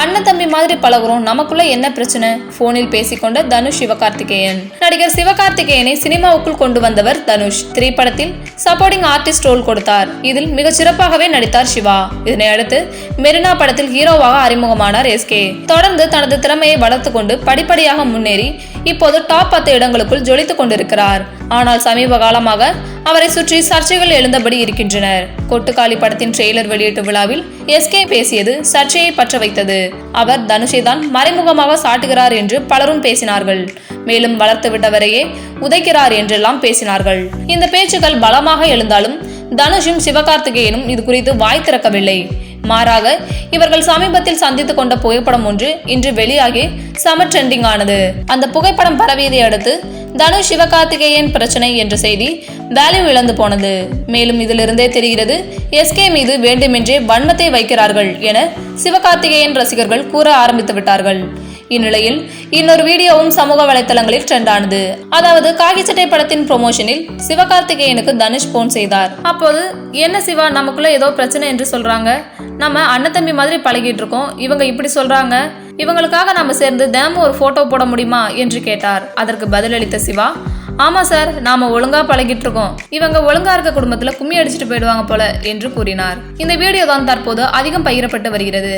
அண்ணன் தம்பி மாதிரி பழகுறோம், நமக்குள்ள என்ன பிரச்சனை? போனில் பேசிக்கொண்ட தனுஷ் சிவகார்த்திகேயன். நடிகர் சிவகார்த்திகேயனை சினிமாவுக்குள் கொண்டு வந்தவர் தனுஷ். திரைப்படத்தில் சப்போர்ட்டிங் ஆர்டிஸ்ட் ரோல் கொடுத்தார். இதில் மிக சிறப்பாகவே நடித்தார் சிவா. இதனை அடுத்து மெரினா படத்தில் ஹீரோவாக அறிமுகமானார் எஸ்கே. தொடர்ந்து தனது திறமையை வளர்த்துக் கொண்டு படிப்படியாக முன்னேறி இப்போது டாப் 10 இடங்களுக்குள் ஜொலித்துக் கொண்டிருக்கிறார். ஆனால் சமீப காலமாக அவரை சுற்றி சர்ச்சைகள் எழுந்தபடி இருக்கின்றனர். கொட்டுக்காளி படத்தின் ட்ரெய்லர் வெளியீட்டு விழாவில் எஸ்கே பேசியது சர்ச்சையை பற்ற வைத்தது. அவர் தனுஷை தான் மறைமுகமாக சாட்டுகிறார் என்று பலரும் பேசினார்கள். மேலும் வளர்த்து விட்டவரையே உதைக்கிறார் என்றெல்லாம் பேசினார்கள். இந்த பேச்சுக்கள் பலமாக எழுந்தாலும் தனுஷும் சிவகார்த்திகேயனும் இது குறித்து வாய் திறக்கவில்லை. மாறாக இவர்கள் சமீபத்தில் சந்தித்துக் கொண்ட புகைப்படம் ஒன்று இன்று வெளியாகி சம ட்ரெண்டிங் ஆனது. அந்த புகைப்படம் பரவியதை அடுத்து தனுஷ் சிவகார்த்திகேயன் பிரச்சனை என்ற செய்தி வேல்யூ இழந்து போனது. மேலும் இதிலிருந்தே தெரிகிறது எஸ்கே மீது வேண்டுமென்றே வன்மத்தை வைக்கிறார்கள் என சிவகார்த்திகேயன் ரசிகர்கள் கூற ஆரம்பித்து விட்டார்கள். இந்நிலையில் இன்னொரு வீடியோவும் சமூக வலைத்தளங்களில் ட்ரெண்ட் ஆனது. அதாவது காக்கி சட்டை படத்தின் ப்ரொமோஷனில் சிவகார்த்திகேயனுக்கு தனுஷ் போன் செய்தார். அப்போது என்ன சிவா, நமக்குள்ள ஏதோ பிரச்சனை என்று சொல்றாங்க, நம்ம அண்ணன் தம்பி மாதிரி பழகிட்டு இருக்கோம், இவங்க இப்படி சொல்றாங்க, இவங்களுக்காக நம்ம சேர்ந்து தினமும் ஒரு போட்டோ போட முடியுமா என்று கேட்டார். அதற்கு பதிலளித்த சிவா, ஆமா சார், நாம ஒழுங்கா பழகிட்டு இருக்கோம், இவங்க ஒழுங்கா இருக்க குடும்பத்துல கும்மி அடிச்சுட்டு போயிடுவாங்க போல என்று கூறினார். இந்த வீடியோ தான் தற்போது அதிகம் பகிரப்பட்டு வருகிறது.